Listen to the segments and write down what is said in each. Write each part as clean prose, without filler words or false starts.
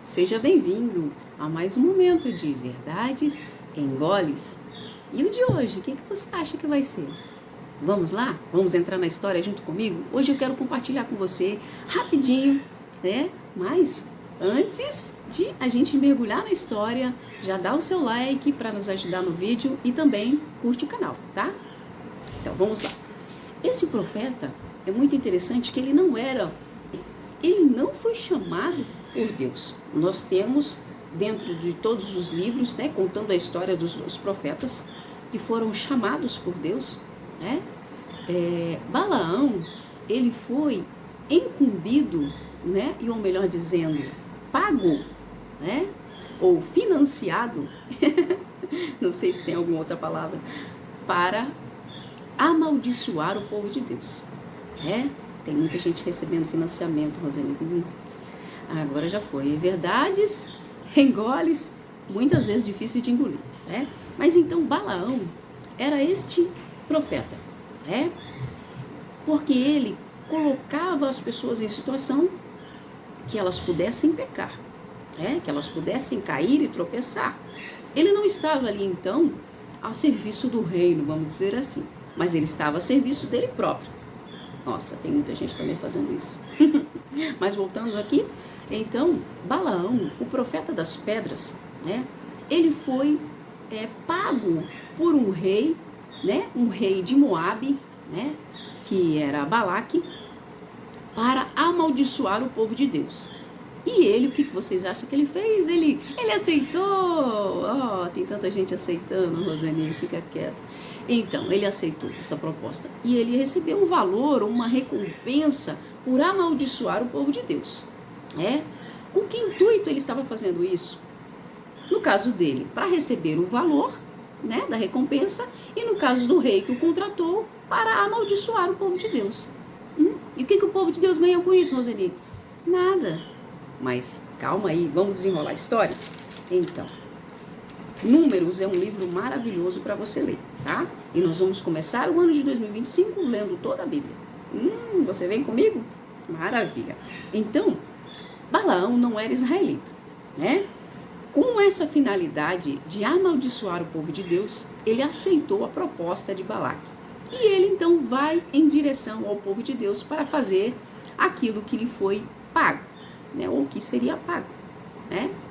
Seja bem-vindo a mais um momento de verdades em goles. E o de hoje, o que você acha que vai ser? Vamos lá? Vamos entrar na história junto comigo? Hoje eu quero compartilhar com você rapidinho, né? Mas antes de a gente mergulhar na história, já dá o seu like para nos ajudar no vídeo e também curte o canal, tá? Então vamos lá. Esse profeta é muito interessante que ele não foi chamado por Deus. Nós temos dentro de todos os livros, né, contando a história dos profetas que foram chamados por Deus, né? Balaão, ele foi incumbido, né, ou melhor dizendo, pago, né, ou financiado, não sei se tem alguma outra palavra, para amaldiçoar o povo de Deus. Tem muita gente recebendo financiamento, Rosane. Agora já foi. Verdades, engoles, muitas vezes difíceis de engolir. Mas então Balaão era este profeta, porque ele colocava as pessoas em situação que elas pudessem pecar, que elas pudessem cair e tropeçar. Ele não estava ali então a serviço do reino, vamos dizer assim, mas ele estava a serviço dele próprio. Nossa, tem muita gente também fazendo isso. Mas voltando aqui, então, Balaão, o profeta das pedras, ele foi pago por um rei, um rei de Moabe, que era Balaque, para amaldiçoar o povo de Deus. E ele, o que vocês acham que ele fez? Ele aceitou. Tem tanta gente aceitando, Rosane, fica quieto. Então, ele aceitou essa proposta. E ele recebeu um valor, uma recompensa por amaldiçoar o povo de Deus. Com que intuito ele estava fazendo isso? No caso dele, para receber o valor, da recompensa, e no caso do rei que o contratou, para amaldiçoar o povo de Deus. E o que o povo de Deus ganhou com isso, Rosane? Nada. Mas calma aí, vamos desenrolar a história? Então, Números é um livro maravilhoso para você ler, tá? E nós vamos começar o ano de 2025 lendo toda a Bíblia. Você vem comigo? Maravilha. Então, Balaão não era israelita, Com essa finalidade de amaldiçoar o povo de Deus, ele aceitou a proposta de Balaque. E ele então vai em direção ao povo de Deus para fazer aquilo que lhe foi pago, ou que seria pago,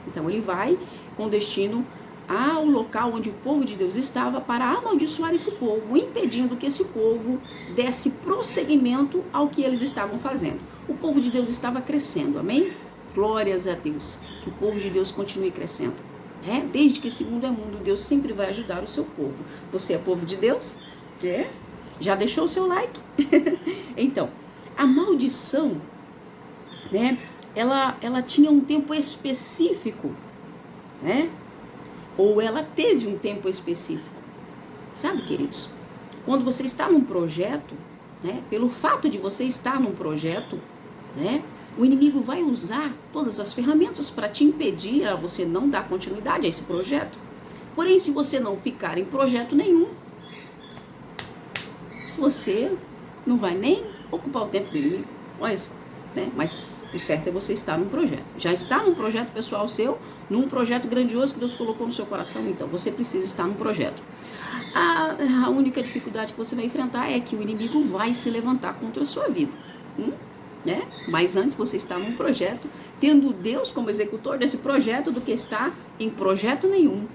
Então ele vai com destino ao local onde o povo de Deus estava para amaldiçoar esse povo, impedindo que esse povo desse prosseguimento ao que eles estavam fazendo. O povo de Deus estava crescendo, amém? Glórias a Deus, que o povo de Deus continue crescendo. Desde que esse mundo é mundo, Deus sempre vai ajudar o seu povo. Você é povo de Deus? Já deixou o seu like? Então, a maldição, ela tinha um tempo específico, ou ela teve um tempo específico. Sabe, queridos? Quando você está num projeto, pelo fato de você estar num projeto, o inimigo vai usar todas as ferramentas para te impedir a você não dar continuidade a esse projeto. Porém, se você não ficar em projeto nenhum, você não vai nem ocupar o tempo do inimigo. Olha isso, Mas o certo é você estar num projeto. Já está num projeto pessoal seu, num projeto grandioso que Deus colocou no seu coração, então você precisa estar num projeto. A única dificuldade que você vai enfrentar é que o inimigo vai se levantar contra a sua vida. Mas antes você está num projeto, tendo Deus como executor desse projeto, do que estar em projeto nenhum.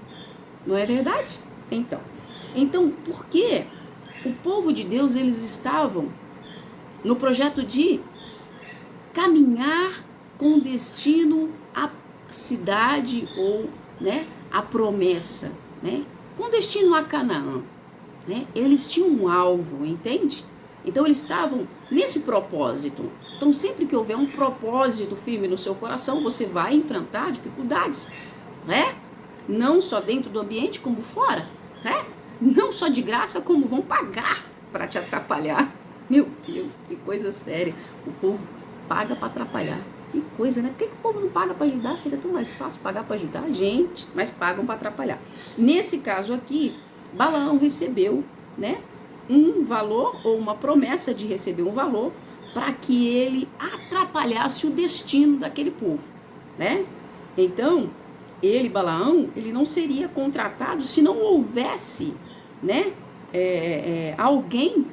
Não é verdade? Então, por que o povo de Deus, eles estavam no projeto de caminhar com destino à cidade ou, à promessa, com destino a Canaã, Eles tinham um alvo, entende? Então eles estavam nesse propósito. Então sempre que houver um propósito firme no seu coração, você vai enfrentar dificuldades, Não só dentro do ambiente como fora, Não só de graça, como vão pagar para te atrapalhar. Meu Deus, que coisa séria. O povo paga para atrapalhar. Que coisa, Por que o povo não paga para ajudar? Seria tão mais fácil pagar para ajudar, gente, mas pagam para atrapalhar. Nesse caso aqui, Balaão recebeu, um valor ou uma promessa de receber um valor para que ele atrapalhasse o destino daquele povo. né? Então, Balaão, ele não seria contratado se não houvesse, né, alguém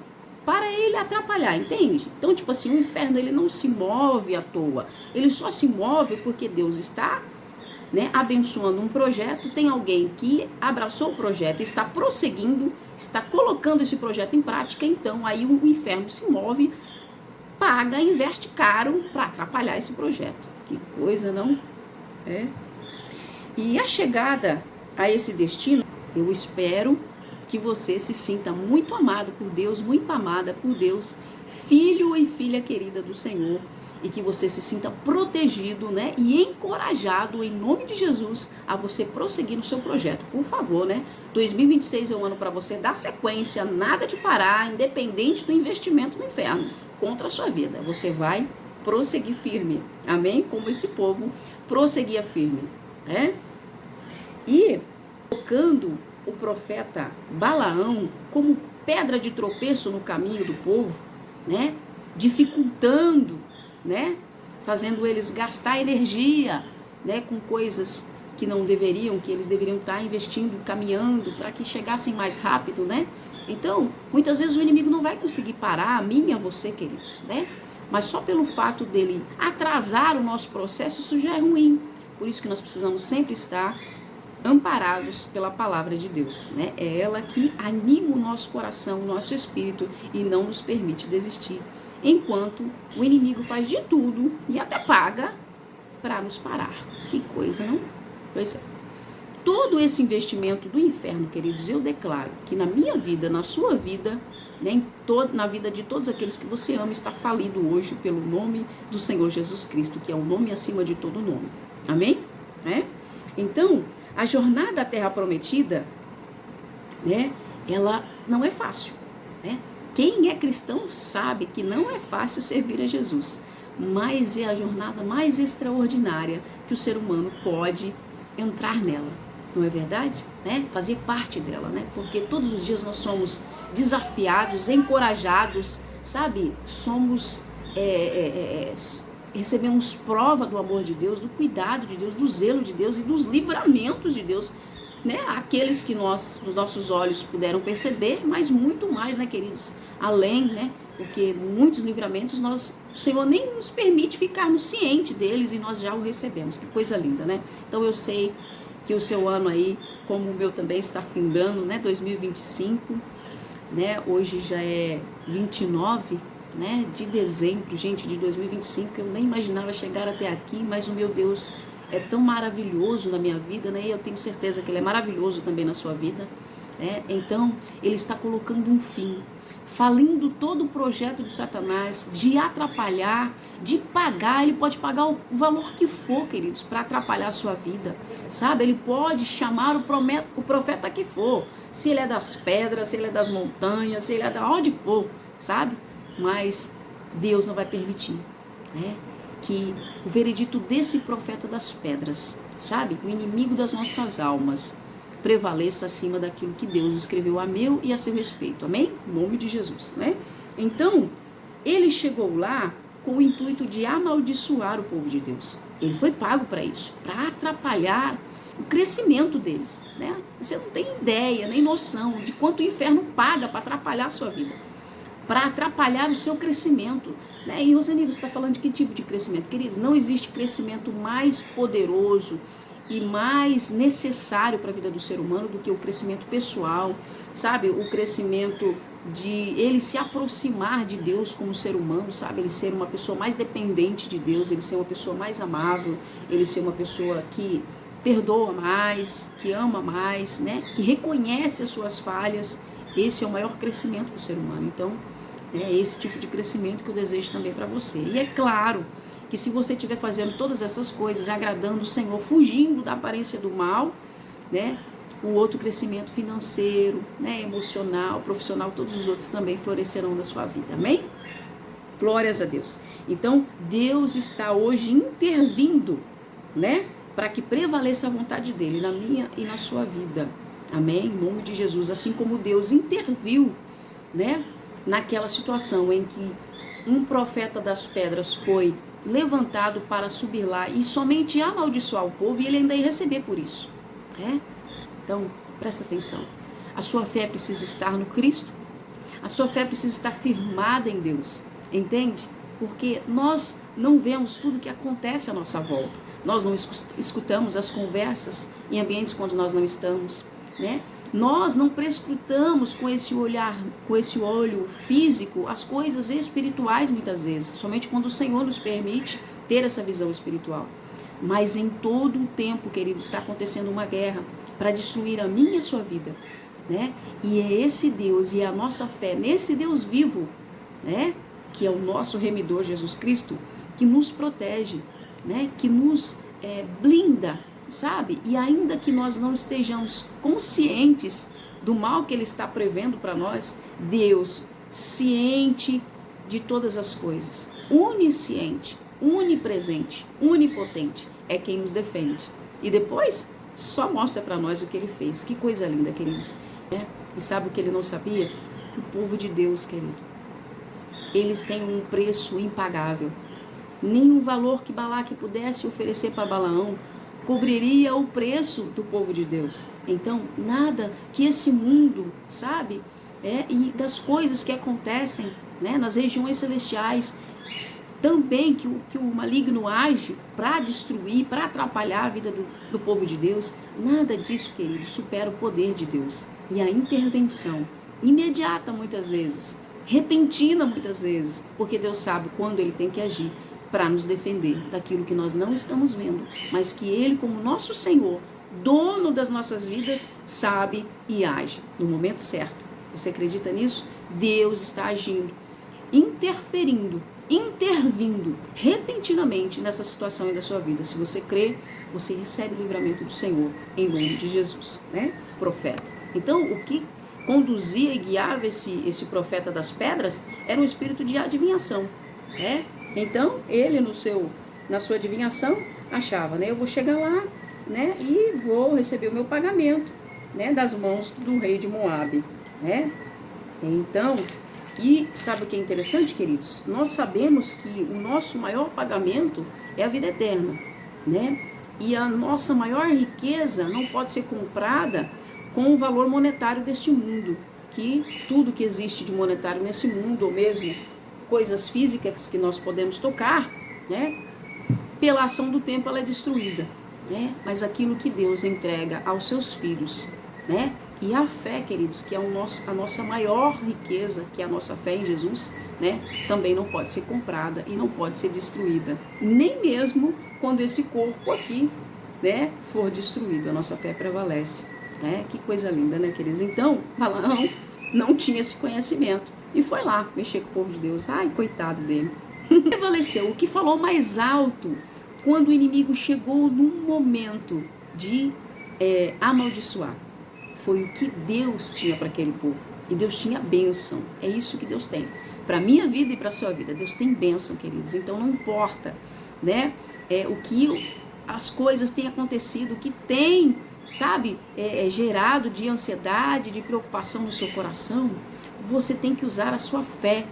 para ele atrapalhar, entende? Então, tipo assim, o inferno, ele não se move à toa, ele só se move porque Deus está, né, abençoando um projeto, tem alguém que abraçou o projeto, está prosseguindo, está colocando esse projeto em prática, então aí o inferno se move, paga, investe caro para atrapalhar esse projeto. Que coisa, não? É. E a chegada a esse destino, eu espero que você se sinta muito amado por Deus, muito amada por Deus, filho e filha querida do Senhor, e que você se sinta protegido, né, e encorajado em nome de Jesus a você prosseguir no seu projeto. Por favor, né? 2026 é um ano para você dar sequência, nada de parar, independente do investimento do inferno contra a sua vida. Você vai prosseguir firme. Amém? Como esse povo prosseguia firme, né? E colocando o profeta Balaão como pedra de tropeço no caminho do povo, né? Dificultando, né? Fazendo eles gastar energia, né? Com coisas que não deveriam, que eles deveriam estar investindo, caminhando para que chegassem mais rápido, né? Então, muitas vezes o inimigo não vai conseguir parar a mim e a você, queridos, né? Mas só pelo fato dele atrasar o nosso processo, isso já é ruim. Por isso que nós precisamos sempre estar amparados pela palavra de Deus, né? É ela que anima o nosso coração, o nosso espírito e não nos permite desistir. Enquanto o inimigo faz de tudo e até paga para nos parar. Que coisa, não? Pois é. Todo esse investimento do inferno, queridos, eu declaro que na minha vida, na sua vida, né, na vida de todos aqueles que você ama, está falido hoje pelo nome do Senhor Jesus Cristo, que é o nome acima de todo nome. Amém? Então, a jornada à Terra Prometida, né, ela não é fácil, né? Quem é cristão sabe que não é fácil servir a Jesus, mas é a jornada mais extraordinária que o ser humano pode entrar nela, não é verdade? Né? Fazer parte dela, né? Porque todos os dias nós somos desafiados, encorajados, sabe? Somos, recebemos prova do amor de Deus, do cuidado de Deus, do zelo de Deus e dos livramentos de Deus, né? Aqueles que os nossos olhos puderam perceber, mas muito mais, né, queridos? Além, né? Porque muitos livramentos o Senhor nem nos permite ficarmos cientes deles e nós já o recebemos. Que coisa linda, né? Então eu sei que o seu ano aí, como o meu também está findando, né? 2025, né? Hoje já é 29, né? De dezembro, gente, de 2025. Eu nem imaginava chegar até aqui, mas o meu Deus é tão maravilhoso na minha vida, né? E eu tenho certeza que Ele é maravilhoso também na sua vida, né? Então, Ele está colocando um fim, falindo todo o projeto de Satanás, de atrapalhar, de pagar. Ele pode pagar o valor que for, queridos, para atrapalhar a sua vida, sabe? Ele pode chamar o profeta que for, se ele é das pedras, se ele é das montanhas, se ele é de onde for, sabe? Mas Deus não vai permitir, né, que o veredito desse profeta das pedras, sabe? O inimigo das nossas almas prevaleça acima daquilo que Deus escreveu a meu e a seu respeito, amém? Em nome de Jesus, né? Então, ele chegou lá com o intuito de amaldiçoar o povo de Deus. Ele foi pago para isso, para atrapalhar o crescimento deles, né? Você não tem ideia, nem noção de quanto o inferno paga para atrapalhar a sua vida, para atrapalhar o seu crescimento, né? E Roseni, você está falando de que tipo de crescimento? Queridos, não existe crescimento mais poderoso e mais necessário para a vida do ser humano do que o crescimento pessoal, sabe? O crescimento de ele se aproximar de Deus como ser humano, sabe? Ele ser uma pessoa mais dependente de Deus, ele ser uma pessoa mais amável, ele ser uma pessoa que perdoa mais, que ama mais, né? Que reconhece as suas falhas. Esse é o maior crescimento do ser humano. Então, é esse tipo de crescimento que eu desejo também para você. E é claro que se você estiver fazendo todas essas coisas, agradando o Senhor, fugindo da aparência do mal, né, o outro crescimento financeiro, né, emocional, profissional, todos os outros também florescerão na sua vida, amém? Glórias a Deus. Então, Deus está hoje intervindo, né, para que prevaleça a vontade dele na minha e na sua vida, amém? Em nome de Jesus, assim como Deus interviu, né, naquela situação em que um profeta das pedras foi levantado para subir lá e somente amaldiçoar o povo, e ele ainda ia receber por isso. Então, presta atenção. A sua fé precisa estar no Cristo. A sua fé precisa estar firmada em Deus. Entende? Porque nós não vemos tudo que acontece à nossa volta. Nós não escutamos as conversas em ambientes quando nós não estamos, né? Nós não prescrutamos com esse olhar, com esse olho físico, as coisas espirituais muitas vezes, somente quando o Senhor nos permite ter essa visão espiritual. Mas em todo o tempo, querido, está acontecendo uma guerra para destruir a minha e a sua vida, né? E é esse Deus e a nossa fé nesse Deus vivo, né? Que é o nosso remidor Jesus Cristo, que nos protege, né? Que nos blinda, sabe? E ainda que nós não estejamos conscientes do mal que Ele está prevendo para nós, Deus, ciente de todas as coisas, onisciente, onipresente, onipotente, é quem nos defende. E depois, só mostra para nós o que Ele fez. Que coisa linda, queridos. E sabe o que ele não sabia? Que o povo de Deus, querido, eles têm um preço impagável. Nenhum valor que Balaque pudesse oferecer para Balaão cobriria o preço do povo de Deus. Então, nada que esse mundo, sabe, e das coisas que acontecem, né, nas regiões celestiais, também que o maligno age para destruir, para atrapalhar a vida do povo de Deus, nada disso, querido, supera o poder de Deus. E a intervenção imediata, muitas vezes, repentina, muitas vezes, porque Deus sabe quando Ele tem que agir para nos defender daquilo que nós não estamos vendo, mas que Ele, como nosso Senhor, dono das nossas vidas, sabe e age no momento certo. Você acredita nisso? Deus está agindo, interferindo, intervindo repentinamente nessa situação da sua vida. Se você crê, você recebe o livramento do Senhor em nome de Jesus, né? Profeta. Então, o que conduzia e guiava esse profeta das pedras era um espírito de adivinhação, né? Então, ele na sua adivinhação achava, né? Eu vou chegar lá, né? E vou receber o meu pagamento, né? Das mãos do rei de Moabe, né? Então, e sabe o que é interessante, queridos? Nós sabemos que o nosso maior pagamento é a vida eterna, né? E a nossa maior riqueza não pode ser comprada com o valor monetário deste mundo, que tudo que existe de monetário nesse mundo, ou mesmo coisas físicas que nós podemos tocar, né? Pela ação do tempo ela é destruída, né? Mas aquilo que Deus entrega aos seus filhos, né? E a fé, queridos, que é a nossa maior riqueza, que é a nossa fé em Jesus, né? Também não pode ser comprada e não pode ser destruída, nem mesmo quando esse corpo aqui, né, for destruído, a nossa fé prevalece, né? Que coisa linda, né, queridos? Então, Balaão não tinha esse conhecimento e foi lá mexer com o povo de Deus. Ai, coitado dele. Prevaleceu. O que falou mais alto quando o inimigo chegou num momento de amaldiçoar foi o que Deus tinha para aquele povo. E Deus tinha bênção. É isso que Deus tem. Para a minha vida e para a sua vida. Deus tem bênção, queridos. Então não importa, né, o que as coisas têm acontecido, o que tem, sabe, gerado de ansiedade, de preocupação no seu coração. Você tem que usar a sua fé,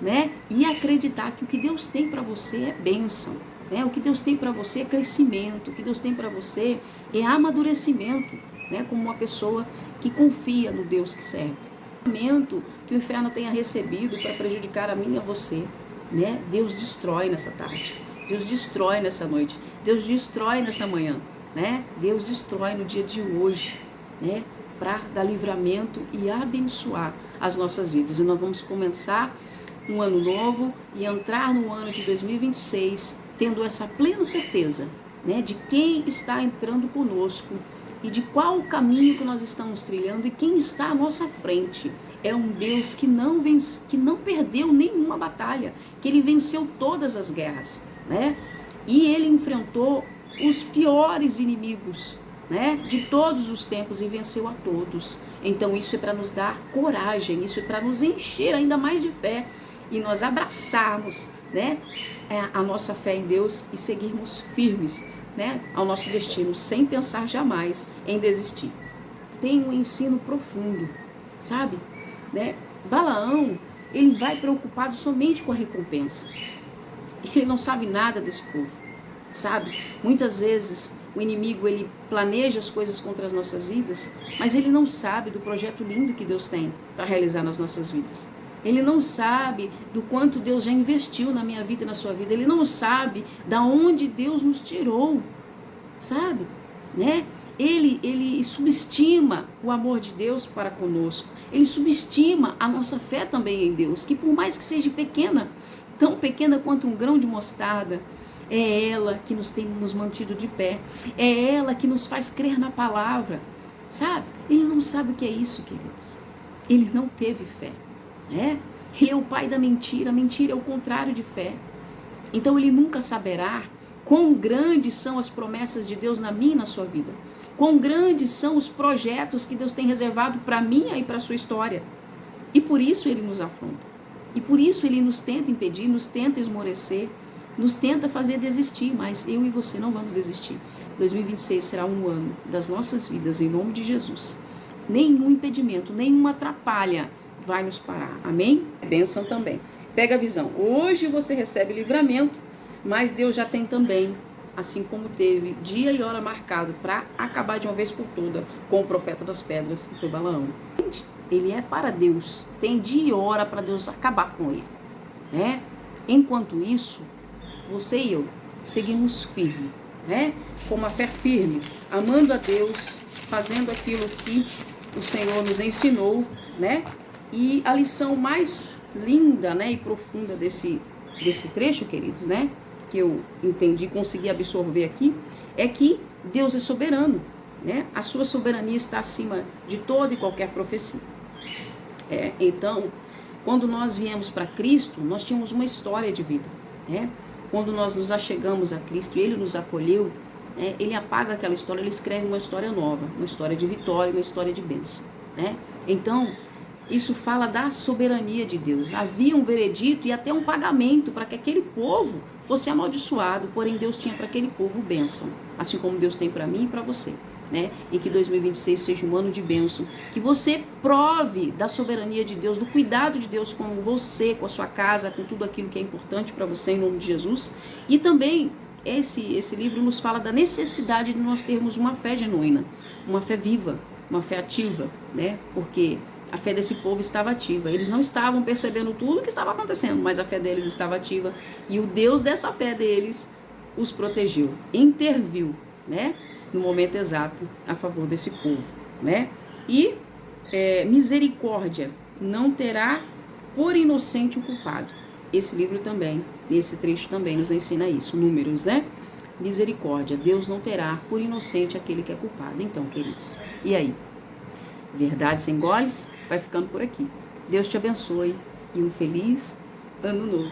né, e acreditar que o que Deus tem para você é bênção. Né? O que Deus tem para você é crescimento. O que Deus tem para você é amadurecimento, né, como uma pessoa que confia no Deus que serve. Que o inferno tenha recebido para prejudicar a mim e a você, né? Deus destrói nessa tarde, Deus destrói nessa noite, Deus destrói nessa manhã, né? Deus destrói no dia de hoje, né? Para dar livramento e abençoar as nossas vidas. E nós vamos começar um ano novo e entrar no ano de 2026 tendo essa plena certeza, né, de quem está entrando conosco e de qual o caminho que nós estamos trilhando e quem está à nossa frente. É um Deus que não perdeu nenhuma batalha, que Ele venceu todas as guerras, né? E Ele enfrentou os piores inimigos, né, de todos os tempos e venceu a todos. Então isso é para nos dar coragem, isso é para nos encher ainda mais de fé e nós abraçarmos, né, a nossa fé em Deus e seguirmos firmes, né, ao nosso destino, sem pensar jamais em desistir. Tem um ensino profundo, sabe? Né? Balaão, ele vai preocupado somente com a recompensa. Ele não sabe nada desse povo, sabe? Muitas vezes o inimigo, ele planeja as coisas contra as nossas vidas, mas ele não sabe do projeto lindo que Deus tem para realizar nas nossas vidas. Ele não sabe do quanto Deus já investiu na minha vida e na sua vida. Ele não sabe da onde Deus nos tirou, sabe? Né? Ele subestima o amor de Deus para conosco. Ele subestima a nossa fé também em Deus, que por mais que seja pequena, tão pequena quanto um grão de mostarda, é ela que nos tem nos mantido de pé. É ela que nos faz crer na palavra, sabe? Ele não sabe o que é isso, queridos. Ele não teve fé, né? Ele é o pai da mentira. A mentira é o contrário de fé. Então ele nunca saberá quão grandes são as promessas de Deus na minha e na sua vida. Quão grandes são os projetos que Deus tem reservado para a minha e para a sua história. E por isso ele nos afronta. E por isso ele nos tenta impedir, nos tenta esmorecer, nos tenta fazer desistir, mas eu e você não vamos desistir. 2026 será um ano das nossas vidas, em nome de Jesus. Nenhum impedimento, nenhuma atrapalha vai nos parar. Amém? Bênção também. Pega a visão. Hoje você recebe livramento, mas Deus já tem também, assim como teve dia e hora marcado para acabar de uma vez por toda com o profeta das pedras, que foi Balaão. Ele é para Deus. Tem dia e hora para Deus acabar com ele, né? Enquanto isso, você e eu seguimos firme, né? Com uma fé firme, amando a Deus, fazendo aquilo que o Senhor nos ensinou, né? E a lição mais linda, né, e profunda desse trecho, queridos, né, que eu entendi, consegui absorver aqui, é que Deus é soberano, né? A sua soberania está acima de toda e qualquer profecia. Então, quando nós viemos para Cristo, nós tínhamos uma história de vida, né? Quando nós nos achegamos a Cristo e Ele nos acolheu, Ele apaga aquela história, Ele escreve uma história nova, uma história de vitória, uma história de bênção, né? Então, isso fala da soberania de Deus. Havia um veredito e até um pagamento para que aquele povo fosse amaldiçoado, porém Deus tinha para aquele povo bênção, assim como Deus tem para mim e para você, né? E que 2026 seja um ano de bênção, que você prove da soberania de Deus, do cuidado de Deus com você, com a sua casa, com tudo aquilo que é importante para você, em nome de Jesus. E também esse livro nos fala da necessidade de nós termos uma fé genuína, uma fé viva, uma fé ativa, né? Porque a fé desse povo estava ativa. Eles não estavam percebendo tudo o que estava acontecendo, mas a fé deles estava ativa. E o Deus dessa fé deles os protegeu, interviu, né, no momento exato a favor desse povo, né? E misericórdia não terá por inocente o culpado. Esse livro também, esse trecho também nos ensina isso. Números, né? Misericórdia, Deus não terá por inocente aquele que é culpado. Então, queridos, e aí? Verdade sem goles? Vai ficando por aqui. Deus te abençoe e um feliz ano novo.